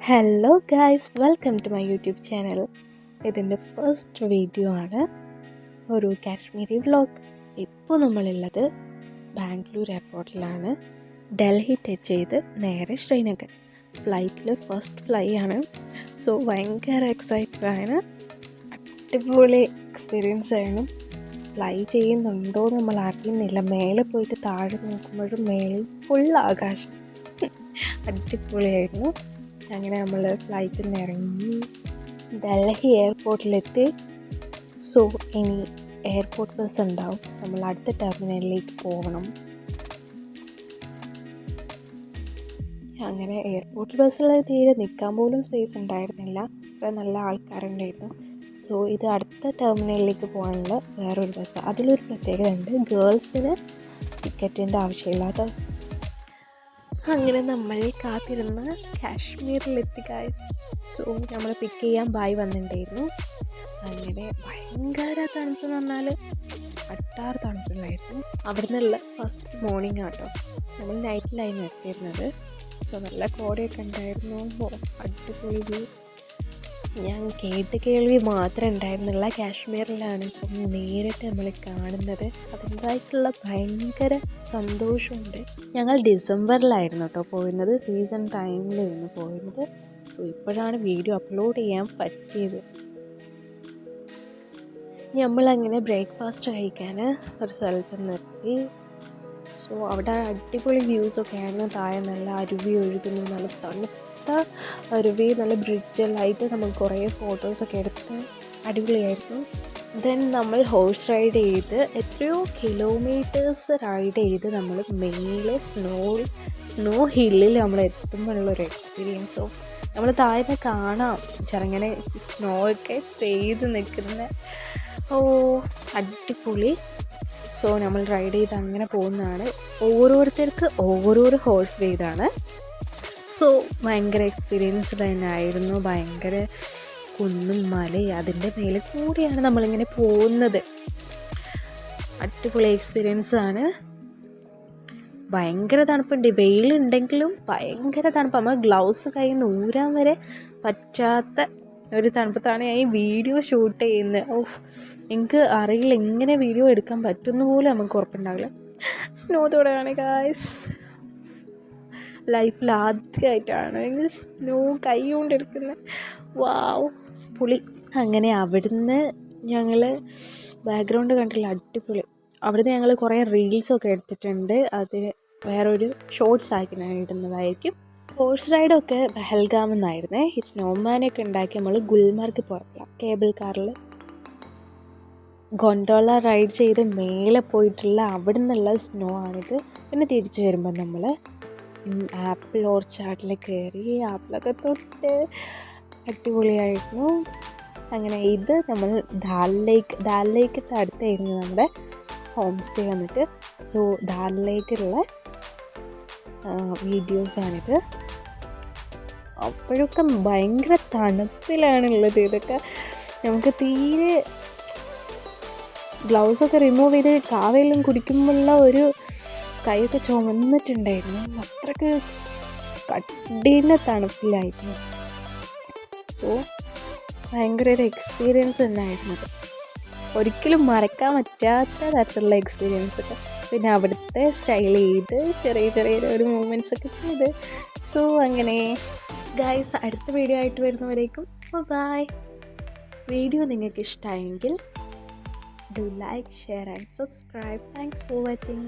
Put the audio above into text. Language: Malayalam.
Hello guys, welcome to my YouTube channel. ഇതിൻ്റെ ഫസ്റ്റ് വീഡിയോ ആണ്, ഒരു കാശ്മീരി വ്ളോഗ്. ഇപ്പോൾ നമ്മളുള്ളത് ബാംഗ്ലൂർ എയർപോർട്ടിലാണ്. ഡൽഹി ടച്ച് ചെയ്ത് നേരെ ശ്രീനഗർ. ഫ്ലൈറ്റിൽ ഫസ്റ്റ് ഫ്ലൈ ആണ്. സോ ഭയങ്കര എക്സൈറ്റഡ് ആണ്. അടിപൊളി എക്സ്പീരിയൻസ് ആയിരുന്നു. ഫ്ലൈ ചെയ്യുന്നുണ്ടോ നമ്മൾ അറിയുന്നില്ല. മേലെ പോയിട്ട് താഴെ നോക്കുമ്പോഴും മേളിൽ ഫുൾ ആകാശം. അടിപൊളിയായിരുന്നു. അങ്ങനെ നമ്മൾ ഫ്ലൈറ്റിൽ നിന്ന് ഇറങ്ങി ഡൽഹി എയർപോർട്ടിലെത്തി. സോ ഇനി എയർപോർട്ട് ബസ് ഉണ്ടാവും, നമ്മൾ അടുത്ത ടെർമിനലിലേക്ക് പോകണം. അങ്ങനെ എയർപോർട്ട് ബസ്സിൽ തീരെ നിൽക്കാൻ പോലും സ്പേസ് ഉണ്ടായിരുന്നില്ല, അത്ര നല്ല ആൾക്കാരുണ്ടായിരുന്നു. സോ ഇത് അടുത്ത ടെർമിനലിലേക്ക് പോകാനുള്ള വേറൊരു ബസ്. അതിലൊരു പ്രത്യേകത ഉണ്ട്, ഗേൾസിന് ടിക്കറ്റിൻ്റെ ആവശ്യമില്ലാത്ത. അങ്ങനെ നമ്മൾ കാത്തിരുന്ന് കാശ്മീരിലെത്തി ഗായ്സ്. സോ നമ്മൾ പിക്ക് ചെയ്യാൻ ബായ് വന്നിട്ടുണ്ടായിരുന്നു. അങ്ങനെ ഭയങ്കര തണുപ്പെന്ന് പറഞ്ഞാൽ അട്ടാറ് തണുപ്പുണ്ടായിരുന്നു. അവിടെ നിന്നുള്ള ഫസ്റ്റ് മോർണിംഗ് ആട്ടോ, നമ്മൾ നൈറ്റിലായിരുന്നു എത്തിയിരുന്നത്. സോ നല്ല കോടയൊക്കെ ഉണ്ടായിരുന്നു. അടിപൊളി വ്യൂ. ഞാൻ കേൾവി മാത്രമേ ഉണ്ടായിരുന്നില്ല. കാശ്മീരിലാണ് ഇപ്പം നേരിട്ട് നമ്മൾ കാണുന്നത്. അതിൻ്റെതായിട്ടുള്ള ഭയങ്കര സന്തോഷമുണ്ട്. ഞങ്ങൾ ഡിസംബറിലായിരുന്നു കേട്ടോ പോയിരുന്നത്, സീസൺ ടൈമിലായിരുന്നു പോയിരുന്നത്. സോ ഇപ്പോഴാണ് വീഡിയോ അപ്ലോഡ് ചെയ്യാൻ പറ്റിയത്. നമ്മളങ്ങനെ ബ്രേക്ക്ഫാസ്റ്റ് കഴിക്കാൻ ഒരു സ്ഥലത്ത് നിർത്തി. സോ അവിടെ അടിപൊളി വ്യൂസൊക്കെയാണ്. താഴെ നല്ല അരുവി ഒഴുകുന്നു, നല്ല തണുത്ത അരുവി, നല്ല ബ്രിഡ്ജെല്ലായിട്ട് നമ്മൾ കുറേ ഫോട്ടോസൊക്കെ എടുത്ത് അടിപൊളിയായിരുന്നു. ദെൻ നമ്മൾ ഹോഴ്സ് റൈഡ് ചെയ്ത് എത്രയോ കിലോമീറ്റേഴ്സ് റൈഡ് ചെയ്ത് നമ്മൾ മേലെ സ്നോ ഹില്ലിൽ നമ്മൾ എത്തുമ്പോഴുള്ളൊരു എക്സ്പീരിയൻസ്. ഓഫ് നമ്മൾ താഴെ കാണാം ചെറുങ്ങനെ സ്നോ ഒക്കെ പെയ്ത് നിൽക്കുന്ന. അടിപൊളി. സോ നമ്മൾ റൈഡ് ചെയ്ത് അങ്ങനെ പോകുന്നതാണ്. ഓരോരുത്തർക്ക് ഓരോരോ ഹോഴ്സ് റൈഡാണ്. സോ ഭയങ്കര എക്സ്പീരിയൻസ് തന്നെ ആയിരുന്നു. ഭയങ്കര കുന്നും മലയും അതിൻ്റെ മേലെ കൂടിയാണ് നമ്മളിങ്ങനെ പോകുന്നത്. അടിപൊളി എക്സ്പീരിയൻസ് ആണ്. ഭയങ്കര തണുപ്പുണ്ട്, വെയിലുണ്ടെങ്കിലും ഭയങ്കര തണുപ്പ്. നമ്മൾ ഗ്ലൗസ് കയ്യിൽ നിന്ന് ഊരാൻ വരെ പറ്റാത്ത ഒരു തണുപ്പത്താണ് ഞാൻ ഈ വീഡിയോ ഷൂട്ട് ചെയ്യുന്നത്. എനിക്ക് അറിയില്ല എങ്ങനെ വീഡിയോ എടുക്കാൻ പറ്റുന്ന പോലും നമുക്ക് ഉറപ്പുണ്ടാവില്ല. Snow തൊടുകയാണ് guys. ലൈഫിൽ ആദ്യമായിട്ടാണ് സ്നോ കൈ കൊണ്ടെടുക്കുന്നത്. വാവ്, പുളി. അങ്ങനെ അവിടുന്ന് ഞങ്ങൾ ബാക്ക്ഗ്രൗണ്ട് കണ്ടില്ല, അടിപൊളി. അവിടുന്ന് ഞങ്ങൾ കുറേ റീൽസൊക്കെ എടുത്തിട്ടുണ്ട്. അത് വേറൊരു ഷോർട്സ് ആക്കി ഞാൻ ഇടുന്നതായിരിക്കും. ഹോഴ്സ് റൈഡൊക്കെ പെഹൽഗാമിൽ നിന്നായിരുന്നേ. ഈ സ്നോമാനൊക്കെ ഉണ്ടാക്കി നമ്മൾ ഗുൽമാർഗ് പോയപ്പോഴാണ് കേബിൾ കാറിൽ ഗൊണ്ടോള റൈഡ് ചെയ്ത് മേലെ പോയിട്ടുള്ള അവിടെ നിന്നുള്ള സ്നോ ആണിത്. പിന്നെ തിരിച്ചു വരുമ്പോൾ നമ്മൾ ആപ്പിൾ ഓർച്ചാർഡിൽ കയറി ആപ്പിളൊക്കെ തൊട്ട് അടിപൊളിയായിരുന്നു. അങ്ങനെ ഇത് നമ്മൾ ദാൽ ലേക്കത്തെ അടുത്തായിരുന്നു നമ്മുടെ ഹോം സ്റ്റേ വന്നിട്ട്. സോ ദാൽ ലേക്കിലുള്ള വീഡിയോസാണിത്. അപ്പോഴൊക്കെ ഭയങ്കര തണുപ്പിലാണുള്ളത്. ഇതൊക്കെ നമുക്ക് തീരെ ഗ്ലൗസൊക്കെ റിമൂവ് ചെയ്ത് കാവയെല്ലാം കുടിക്കുമ്പോഴുള്ള ഒരു കൈയൊക്കെ ചുമന്നിട്ടുണ്ടായിരുന്നു. അത്രയ്ക്ക് കഠിന തണുപ്പിലായിരുന്നു. സോ ഭയങ്കര ഒരു എക്സ്പീരിയൻസ് തന്നെയായിരുന്നു. ഒരിക്കലും മറക്കാൻ പറ്റാത്ത തരത്തിലുള്ള എക്സ്പീരിയൻസ് ഒക്കെ. പിന്നെ അവിടുത്തെ സ്റ്റൈൽ ചെയ്ത് ചെറിയ ഒരു മൂവ്മെൻറ്റ്സ് ഒക്കെ ചെയ്ത്. സോ അങ്ങനെ ഗൈസ്, അടുത്ത വീഡിയോ ആയിട്ട് വരുന്നവരേക്കും ബൈ. വീഡിയോ നിങ്ങൾക്ക് ഇഷ്ടമായെങ്കിൽ do like, share and subscribe. Thanks for watching.